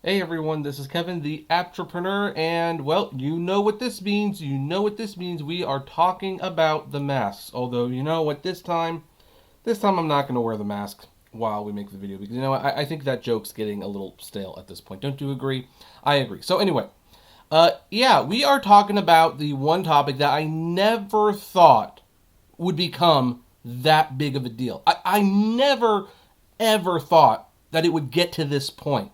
Hey everyone, this is Kevin, the Apptrepreneur, and well, you know what this means. We are talking about the masks. Although, you know what, this time I'm not going to wear the mask while we make the video because, I think that joke's getting a little stale at this point. Don't you agree? I agree. So anyway, yeah, we are talking about the one topic that I never thought would become that big of a deal. I never, ever thought that it would get to this point.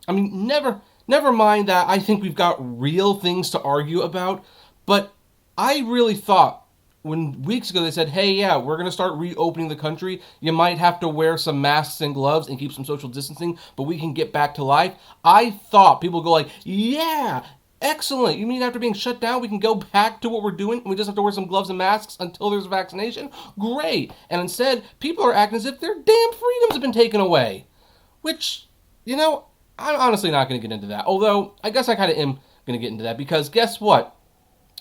I mean, never mind that I think we've got real things to argue about, but I really thought when weeks ago they said, hey, yeah, we're going to start reopening the country. You might have to wear some masks and gloves and keep some social distancing, but we can get back to life. I thought people go like, yeah, excellent. You mean after being shut down, we can go back to what we're doing and we just have to wear some gloves and masks until there's a vaccination? Great. And instead, people are acting as if their damn freedoms have been taken away, which, I'm honestly not going to get into that. Although, I guess I kind of am going to get into that because guess what?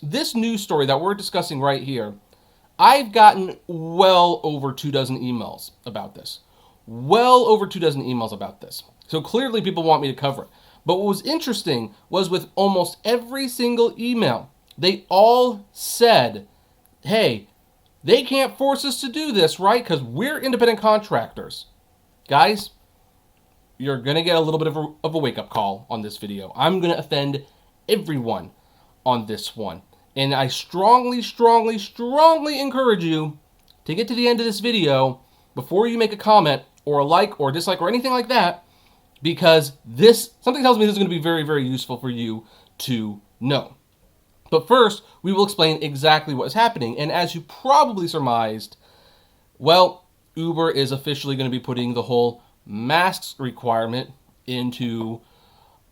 This news story that we're discussing right here, I've gotten well over 24 emails about this. Well over 24 emails about this. So clearly people want me to cover it. But what was interesting was with almost every single email, they all said, hey, they can't force us to do this, right? Because we're independent contractors. Guys, you're going to get a little bit of a wake-up call on this video. I'm going to offend everyone on this one. And I strongly, strongly, strongly encourage you to get to the end of this video before you make a comment or a like or dislike or anything like that, because something tells me this is going to be very, very useful for you to know. But first, we will explain exactly what is happening. And as you probably surmised, well, Uber is officially going to be putting the whole masks requirement into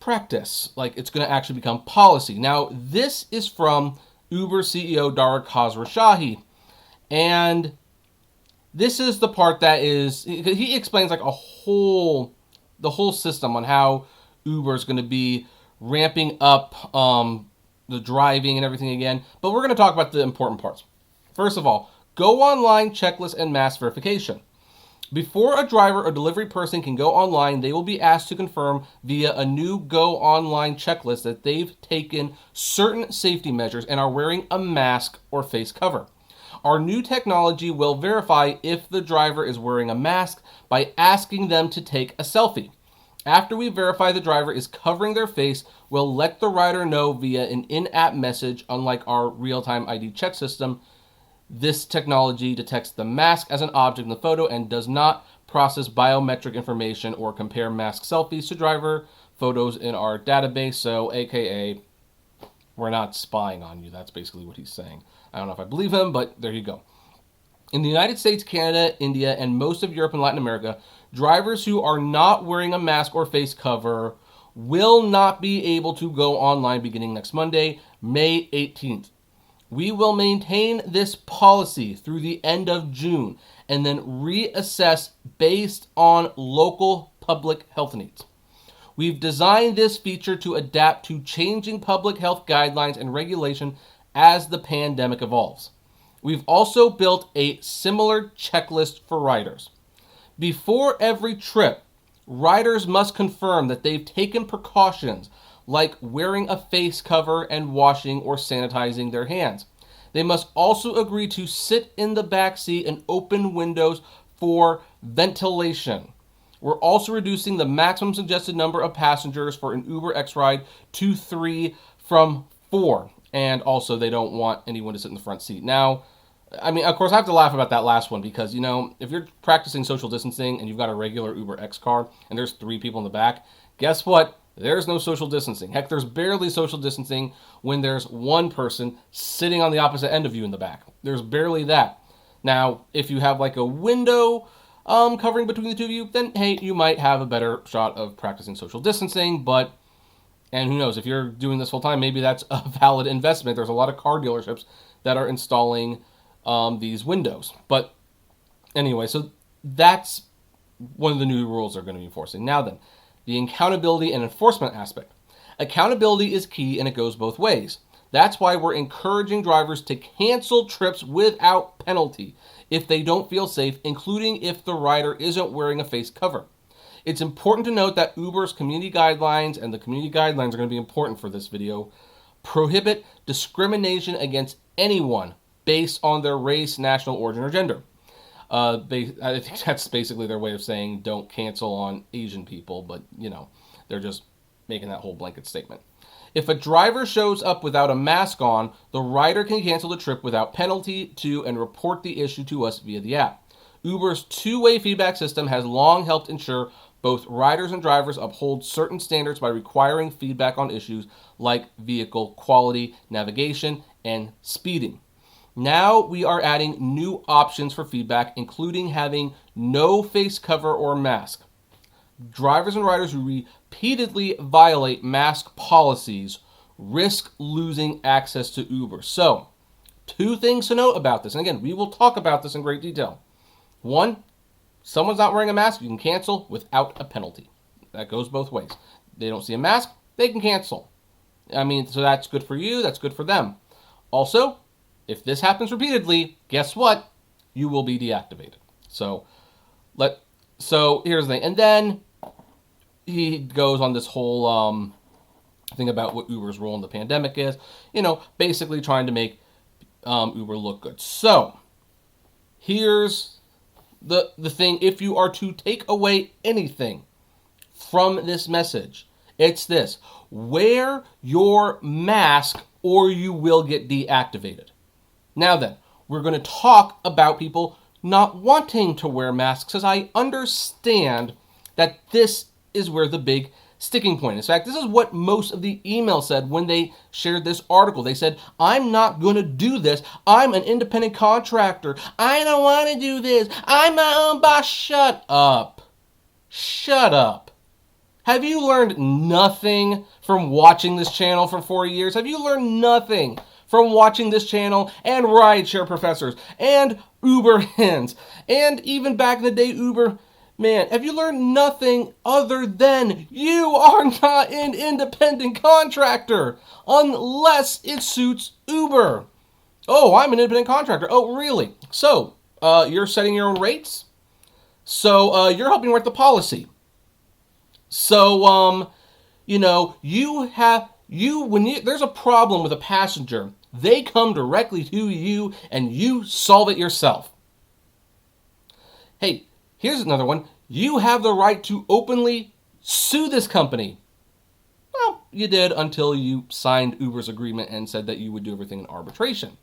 practice. Like, it's going to actually become policy. Now, this is from Uber CEO Dara Khosrowshahi. And this is the part that is, he explains like the whole system on how Uber is going to be ramping up the driving and everything again. But we're going to talk about the important parts. First of all, go online checklist and mask verification. Before a driver or delivery person can go online, they will be asked to confirm via a new Go Online checklist that they've taken certain safety measures and are wearing a mask or face cover. Our new technology will verify if the driver is wearing a mask by asking them to take a selfie. After we verify the driver is covering their face, we'll let the rider know via an in-app message. Unlike our real-time ID check system, this technology detects the mask as an object in the photo and does not process biometric information or compare mask selfies to driver photos in our database. So, AKA, we're not spying on you. That's basically what he's saying. I don't know if I believe him, but there you go. In the United States, Canada, India, and most of Europe and Latin America, drivers who are not wearing a mask or face cover will not be able to go online beginning next Monday, May 18th. We will maintain this policy through the end of June and then reassess based on local public health needs. We've designed this feature to adapt to changing public health guidelines and regulation as the pandemic evolves. We've also built a similar checklist for riders. Before every trip, riders must confirm that they've taken precautions like wearing a face cover and washing or sanitizing their hands. They must also agree to sit in the back seat and open windows for ventilation. We're also reducing the maximum suggested number of passengers for an Uber X ride to 3 from 4. And also, they don't want anyone to sit in the front seat. Now, I mean, of course, I have to laugh about that last one because, if you're practicing social distancing and you've got a regular Uber X car and there's 3 people in the back, guess what? There's no social distancing. Heck, there's barely social distancing when there's one person sitting on the opposite end of you in the back. There's barely that. Now, if you have like a window covering between the two of you, then hey, you might have a better shot of practicing social distancing. And who knows, if you're doing this full time, maybe that's a valid investment. There's a lot of car dealerships that are installing these windows. But anyway, so that's one of the new rules they're going to be enforcing. Now then, the accountability and enforcement aspect. Accountability is key and it goes both ways. That's why we're encouraging drivers to cancel trips without penalty if they don't feel safe, including if the rider isn't wearing a face cover. It's important to note that Uber's community guidelines, and the community guidelines are going to be important for this video, prohibit discrimination against anyone based on their race, national origin, or gender. I think that's basically their way of saying don't cancel on Asian people, but, they're just making that whole blanket statement. If a driver shows up without a mask on, the rider can cancel the trip without penalty and report the issue to us via the app. Uber's two-way feedback system has long helped ensure both riders and drivers uphold certain standards by requiring feedback on issues like vehicle quality, navigation, and speeding. Now we are adding new options for feedback, including having no face cover or mask. Drivers and riders who repeatedly violate mask policies risk losing access to Uber. So, two things to note about this. And again, we will talk about this in great detail. One, someone's not wearing a mask, you can cancel without a penalty. That goes both ways. They don't see a mask, they can cancel. So that's good for you, that's good for them. Also, if this happens repeatedly, guess what? You will be deactivated. So here's the thing. And then he goes on this whole thing about what Uber's role in the pandemic is. Basically trying to make Uber look good. So here's the thing. If you are to take away anything from this message, it's this: wear your mask or you will get deactivated. Now then, we're going to talk about people not wanting to wear masks, as I understand that this is where the big sticking point is. In fact, this is what most of the email said when they shared this article. They said, I'm not going to do this. I'm an independent contractor. I don't want to do this. I'm my own boss. Shut up. Shut up. Have you learned nothing from watching this channel for 4 years? Have you learned nothing from watching this channel and rideshare professors and Uber hens and even back in the day Uber? Man, have you learned nothing other than you are not an independent contractor unless it suits Uber? Oh, I'm an independent contractor. Oh, really? So, you're setting your own rates? So, you're helping write the policy. So, there's a problem with a passenger, they come directly to you and you solve it yourself. Hey, here's another one. You have the right to openly sue this company. Well, you did until you signed Uber's agreement and said that you would do everything in arbitration.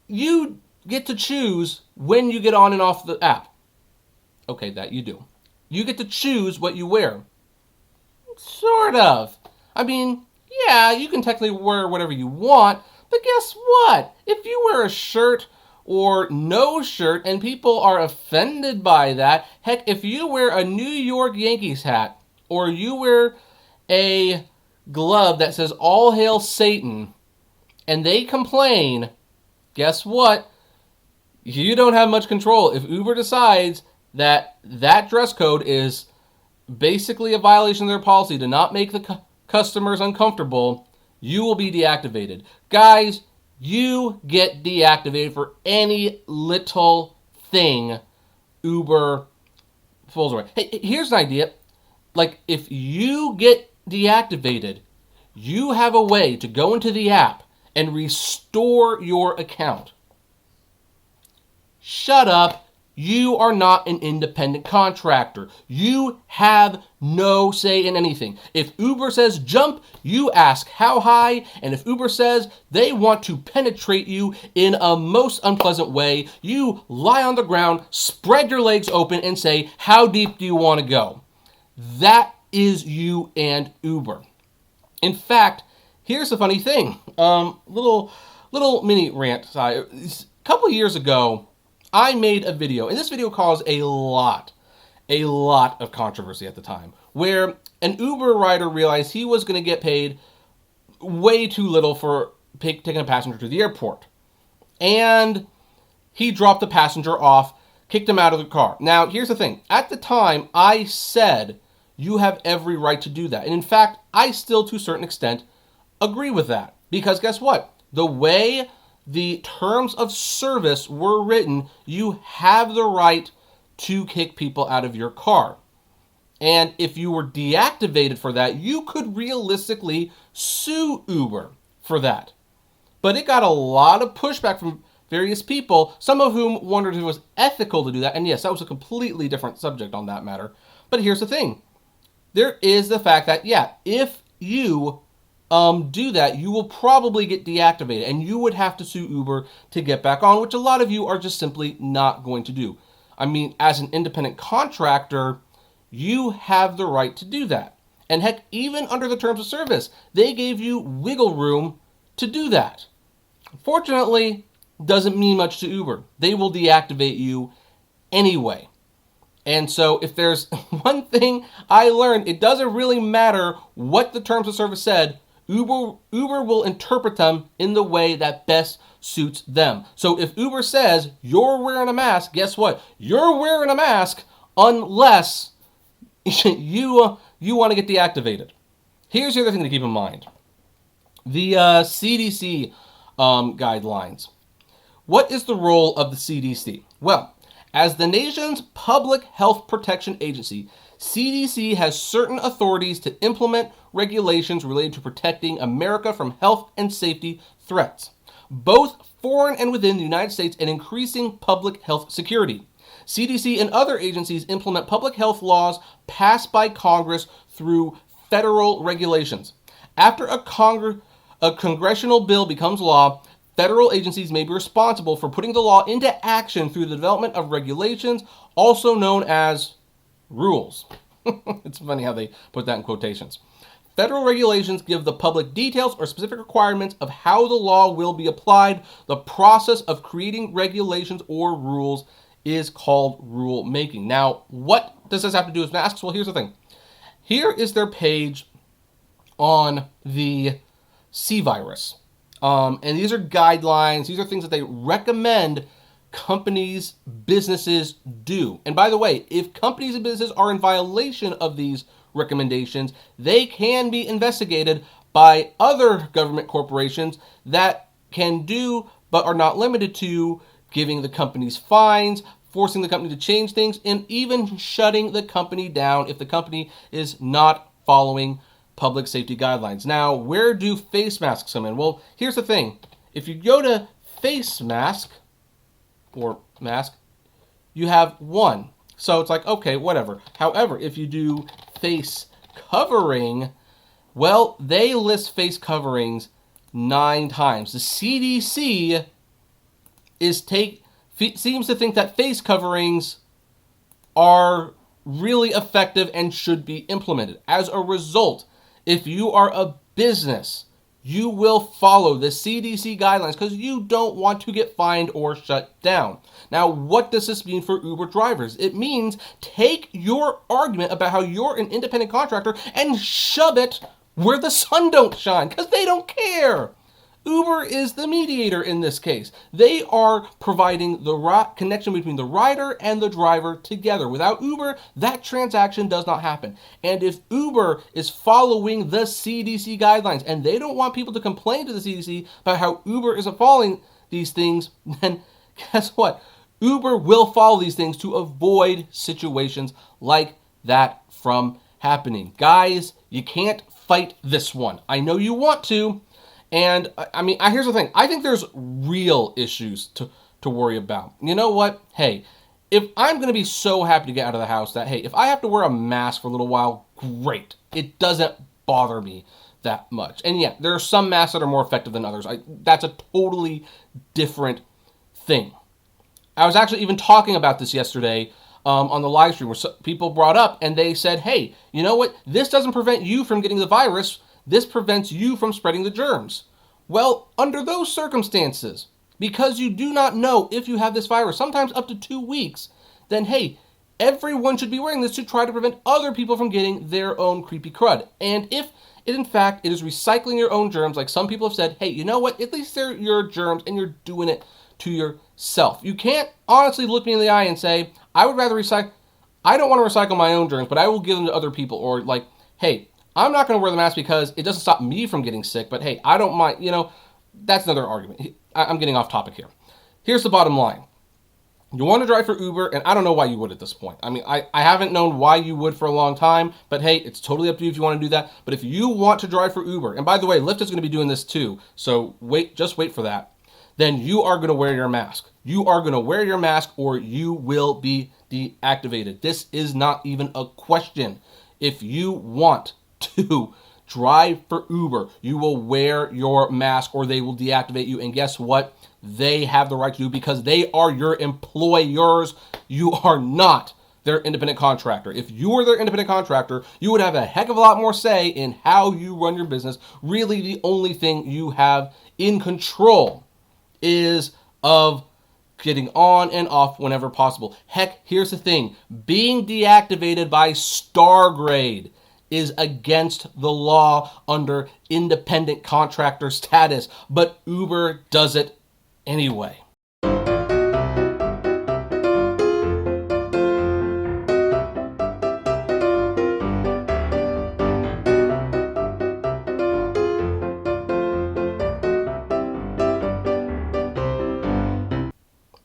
You get to choose when you get on and off the app. Okay, that you do. You get to choose what you wear. Sort of. You can technically wear whatever you want, but guess what? If you wear a shirt or no shirt and people are offended by that, heck, if you wear a New York Yankees hat or you wear a glove that says All Hail Satan and they complain, guess what? You don't have much control. If Uber decides that dress code is basically a violation of their policy to not make the customers uncomfortable, you will be deactivated. Guys, you get deactivated for any little thing Uber pulls away. Hey, here's an idea. If you get deactivated, you have a way to go into the app and restore your account. Shut up. You are not an independent contractor. You have no say in anything. If Uber says jump, you ask how high, and if Uber says they want to penetrate you in a most unpleasant way, you lie on the ground, spread your legs open, and say, how deep do you want to go? That is you and Uber. In fact, here's the funny thing. Little mini rant. A couple years ago, I made a video, and this video caused a lot of controversy at the time, where an Uber rider realized he was going to get paid way too little for taking a passenger to the airport. And he dropped the passenger off, kicked him out of the car. Now, here's the thing. At the time, I said you have every right to do that. And in fact, I still, to a certain extent, agree with that. Because guess what? The way the terms of service were written, you have the right to kick people out of your car. And if you were deactivated for that, you could realistically sue Uber for that. But it got a lot of pushback from various people, some of whom wondered if it was ethical to do that. And yes, that was a completely different subject on that matter. But here's the thing. There is the fact that, yeah, if you do that, you will probably get deactivated. And you would have to sue Uber to get back on, which a lot of you are just simply not going to do. I mean, as an independent contractor, you have the right to do that. And heck, even under the terms of service, they gave you wiggle room to do that. Fortunately, doesn't mean much to Uber. They will deactivate you anyway. And so if there's one thing I learned, it doesn't really matter what the terms of service said. Uber will interpret them in the way that best suits them. So if Uber says you're wearing a mask, guess what? You're wearing a mask unless you want to get deactivated. Here's the other thing to keep in mind. The CDC guidelines. What is the role of the CDC? Well, as the nation's public health protection agency, CDC has certain authorities to implement regulations related to protecting America from health and safety threats, both foreign and within the United States, and increasing public health security. CDC and other agencies implement public health laws passed by Congress through federal regulations. After a congressional bill becomes law, federal agencies may be responsible for putting the law into action through the development of regulations, also known as rules. It's funny how they put that in quotations. Federal regulations give the public details or specific requirements of how the law will be applied. The process of creating regulations or rules is called rule making. Now, what does this have to do with masks? Well, here's the thing. Here is their page on the C virus. And these are guidelines. These are things that they recommend companies, businesses do. And by the way, if companies and businesses are in violation of these recommendations, they can be investigated by other government corporations that can do, but are not limited to, giving the companies fines, forcing the company to change things, and even shutting the company down if the company is not following public safety guidelines. Now, where do face masks come in? Well, here's the thing. If you go to face mask, or mask, you have one. So it's like, okay, whatever. However, if you do face covering, well, they list face coverings 9 times. The CDC seems to think that face coverings are really effective and should be implemented. As a result, if you are a business, you will follow the CDC guidelines because you don't want to get fined or shut down. Now, what does this mean for Uber drivers? It means take your argument about how you're an independent contractor and shove it where the sun don't shine because they don't care. Uber is the mediator in this case. They are providing the connection between the rider and the driver together. Without Uber, that transaction does not happen. And if Uber is following the CDC guidelines and they don't want people to complain to the CDC about how Uber isn't following these things, then guess what? Uber will follow these things to avoid situations like that from happening. Guys, you can't fight this one. I know you want to. And I mean, here's the thing. I think there's real issues to worry about. You know what? Hey, if I'm going to be so happy to get out of the house that, hey, if I have to wear a mask for a little while, great. It doesn't bother me that much. And yeah, there are some masks that are more effective than others. That's a totally different thing. I was actually even talking about this yesterday on the live stream where people brought up and they said, hey, you know what? This doesn't prevent you from getting the virus. This prevents you from spreading the germs. Well, under those circumstances, because you do not know if you have this virus, sometimes up to 2 weeks, then hey, everyone should be wearing this to try to prevent other people from getting their own creepy crud. And if in fact it is recycling your own germs, like some people have said, hey, you know what? At least they're your germs and you're doing it to yourself. You can't honestly look me in the eye and say, I would rather recycle. I don't want to recycle my own germs, but I will give them to other people. Or like, hey, I'm not going to wear the mask because it doesn't stop me from getting sick, but hey, I don't mind, that's another argument. I'm getting off topic here. Here's the bottom line. You want to drive for Uber, and I don't know why you would at this point. I mean, I haven't known why you would for a long time, but hey, it's totally up to you if you want to do that. But if you want to drive for Uber, and by the way, Lyft is going to be doing this too, so just wait for that, then you are going to wear your mask. You are going to wear your mask or you will be deactivated. This is not even a question. If you want to drive for Uber, you will wear your mask or they will deactivate you. And guess what? They have the right to do because they are your employers. You are not their independent contractor. If you were their independent contractor, you would have a heck of a lot more say in how you run your business. Really, the only thing you have in control is of getting on and off whenever possible. Heck, here's the thing. Being deactivated by star grade is against the law under independent contractor status, but Uber does it anyway.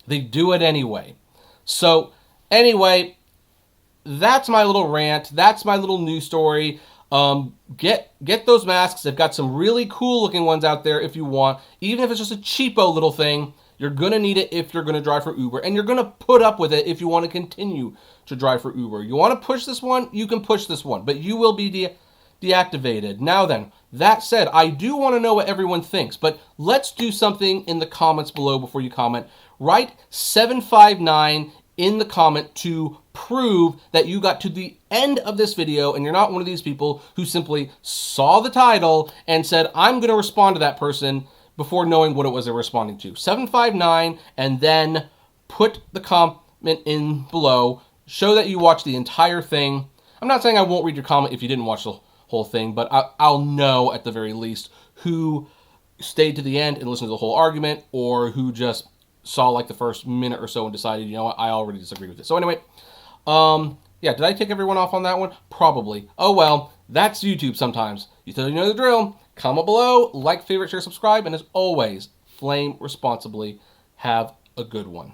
They do it anyway. So anyway, that's my little rant. That's my little news story. Get those masks. They've got some really cool looking ones out there if you want. Even if it's just a cheapo little thing, you're going to need it if you're going to drive for Uber. And you're going to put up with it if you want to continue to drive for Uber. You want to push this one? You can push this one. But you will be deactivated. Now then, that said, I do want to know what everyone thinks. But let's do something in the comments below before you comment. Write 759 in the comment to prove that you got to the end of this video and you're not one of these people who simply saw the title and said, I'm going to respond to that person before knowing what it was they're responding to. 759, and then put the comment in below. Show that you watched the entire thing. I'm not saying I won't read your comment if you didn't watch the whole thing, but I'll know at the very least who stayed to the end and listened to the whole argument or who just saw like the first minute or so and decided, you know what, I already disagree with it. So anyway, yeah, did I take everyone off on that one? Probably. Oh well, that's YouTube sometimes. You still know the drill. Comment below, like, favorite, share, subscribe, and as always, flame responsibly. Have a good one.